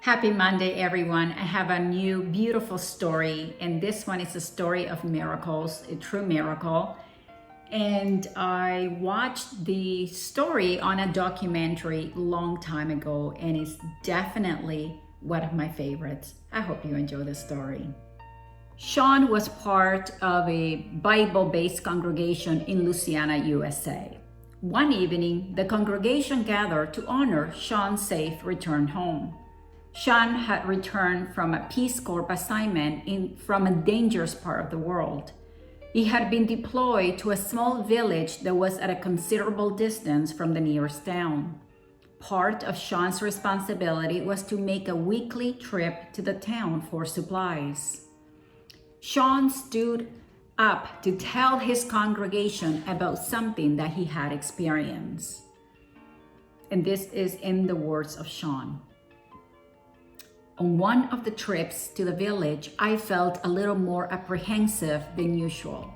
Happy Monday, everyone. I have a new beautiful story, and this one is a story of miracles, a true miracle. And I watched the story on a documentary long time ago, and it's definitely one of my favorites. I hope you enjoy the story. Sean was part of a Bible-based congregation in Louisiana, USA. One evening, the congregation gathered to honor Sean's safe return home. Sean had returned from a Peace Corps assignment from a dangerous part of the world. He had been deployed to a small village that was at a considerable distance from the nearest town. Part of Sean's responsibility was to make a weekly trip to the town for supplies. Sean stood up to tell his congregation about something that he had experienced. And this is in the words of Sean. On one of the trips to the village, I felt a little more apprehensive than usual.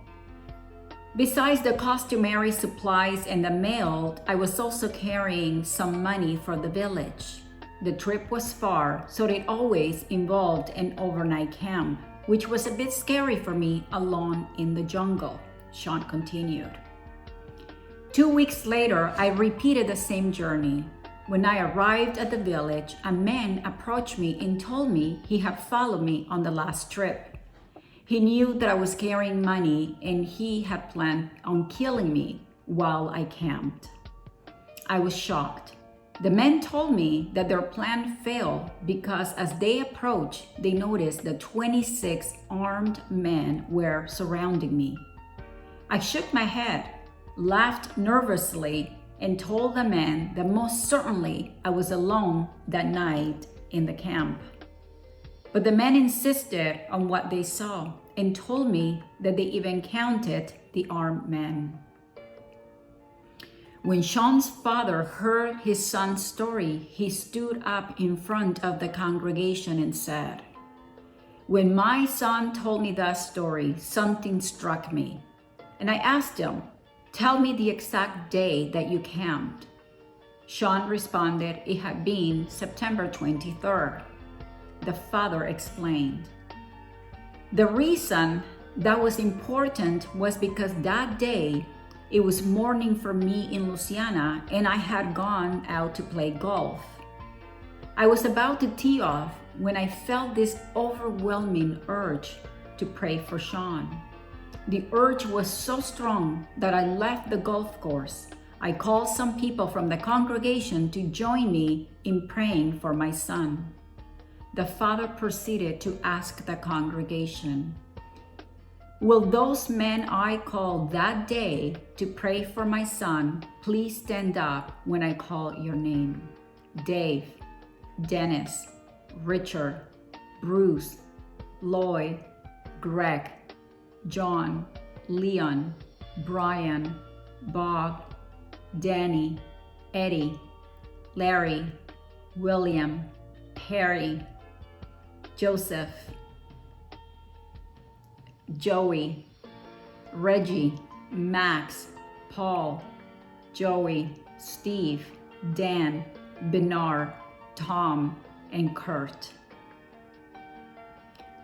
Besides the customary supplies and the mail, I was also carrying some money for the village. The trip was far, so it always involved an overnight camp, which was a bit scary for me alone in the jungle, Sean continued. 2 weeks later, I repeated the same journey. When I arrived at the village, a man approached me and told me he had followed me on the last trip. He knew that I was carrying money and he had planned on killing me while I camped. I was shocked. The men told me that their plan failed because as they approached, they noticed that 26 armed men were surrounding me. I shook my head, laughed nervously, and told the men that most certainly I was alone that night in the camp. But the men insisted on what they saw and told me that they even counted the armed men. When Sean's father heard his son's story, he stood up in front of the congregation and said, "When my son told me that story, something struck me. And I asked him, 'Tell me the exact day that you camped.' Sean responded it had been September 23rd. The father explained. The reason that was important was because that day it was morning for me in Louisiana and I had gone out to play golf. I was about to tee off when I felt this overwhelming urge to pray for Sean. The urge was so strong that I left the golf course. I called some people from the congregation to join me in praying for my son." The father proceeded to ask the congregation, "Will those men I called that day to pray for my son please stand up when I call your name? Dave, Dennis, Richard, Bruce, Lloyd, Greg, John, Leon, Brian, Bob, Danny, Eddie, Larry, William, Harry, Joseph, Joey, Reggie, Max, Paul, Joey, Steve, Dan, Bernard, Tom, and Kurt."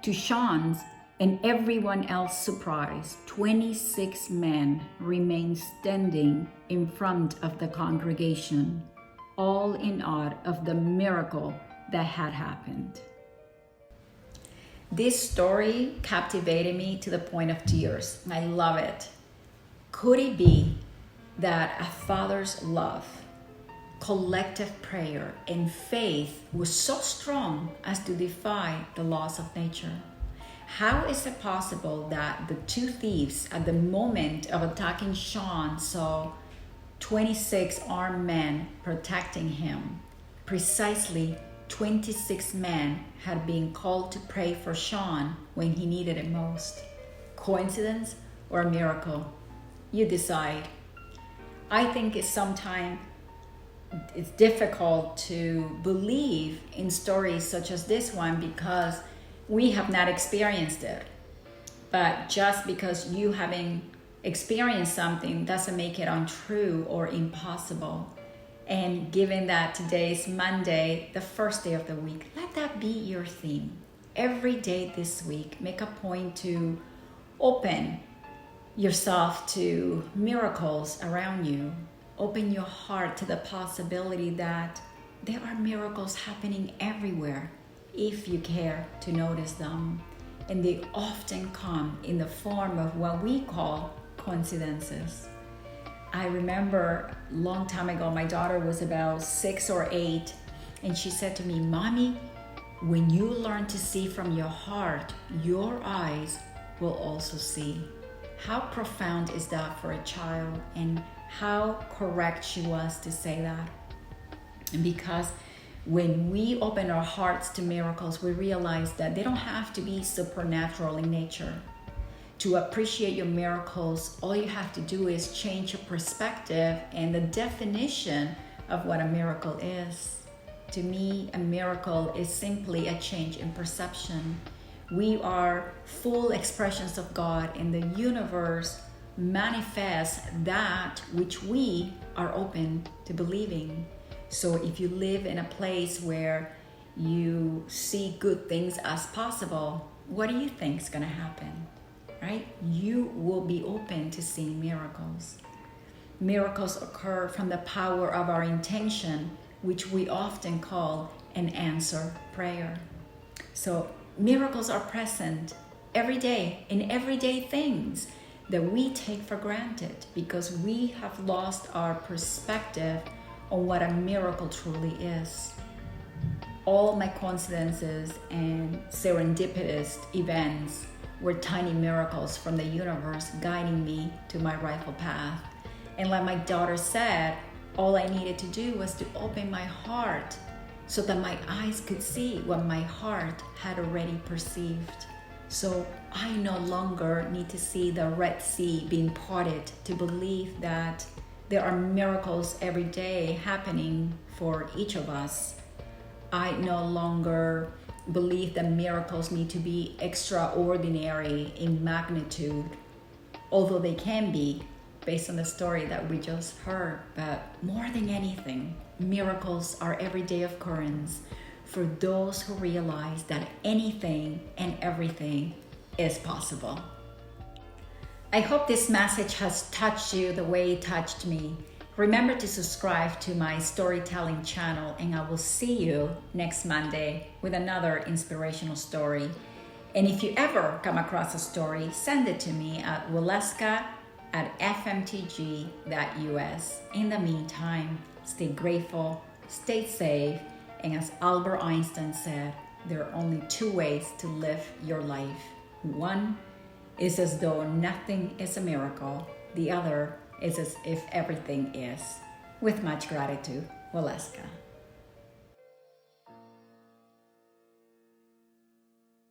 To Sean's and everyone else's surprise, 26 men remained standing in front of the congregation, all in awe of the miracle that had happened. This story captivated me to the point of tears. I love it. Could it be that a father's love, collective prayer, and faith was so strong as to defy the laws of nature? How is it possible that the two thieves at the moment of attacking Sean saw 26 armed men protecting him? Precisely 26 men had been called to pray for Sean when he needed it most. Coincidence or a miracle? You decide. I think sometimes it's difficult to believe in stories such as this one because we have not experienced it. But just because you haven't experienced something doesn't make it untrue or impossible. And given that today is Monday, the first day of the week, let that be your theme. Every day this week, make a point to open yourself to miracles around you. Open your heart to the possibility that there are miracles happening everywhere if you care to notice them. And they often come in the form of what we call coincidences. I remember a long time ago, my daughter was about 6 or 8, and she said to me, "Mommy, when you learn to see from your heart, your eyes will also see." How profound is that for a child, and how correct she was to say that. And because when we open our hearts to miracles, we realize that they don't have to be supernatural in nature. To appreciate your miracles, all you have to do is change your perspective and the definition of what a miracle is. To me, a miracle is simply a change in perception. We are full expressions of God, and the universe manifests that which we are open to believing. So if you live in a place where you see good things as possible, what do you think is going to happen? Right? You will be open to seeing miracles. Miracles occur from the power of our intention, which we often call an answer prayer. So miracles are present every day in everyday things that we take for granted because we have lost our perspective on what a miracle truly is. All my coincidences and serendipitous events were tiny miracles from the universe guiding me to my rightful path. And like my daughter said, all I needed to do was to open my heart so that my eyes could see what my heart had already perceived. So I no longer need to see the Red Sea being parted to believe that there are miracles every day happening for each of us. I no longer believe that miracles need to be extraordinary in magnitude, although they can be based on the story that we just heard. But more than anything, miracles are everyday occurrence for those who realize that anything and everything is possible. I hope this message has touched you the way it touched me. Remember to subscribe to my storytelling channel, and I will see you next Monday with another inspirational story. And if you ever come across a story, send it to me at Waleuska@fmtg.us. In the meantime, stay grateful, stay safe, and as Albert Einstein said, there are only 2 ways to live your life. One is as though nothing is a miracle. The other is as if everything is. With much gratitude, Waleuska.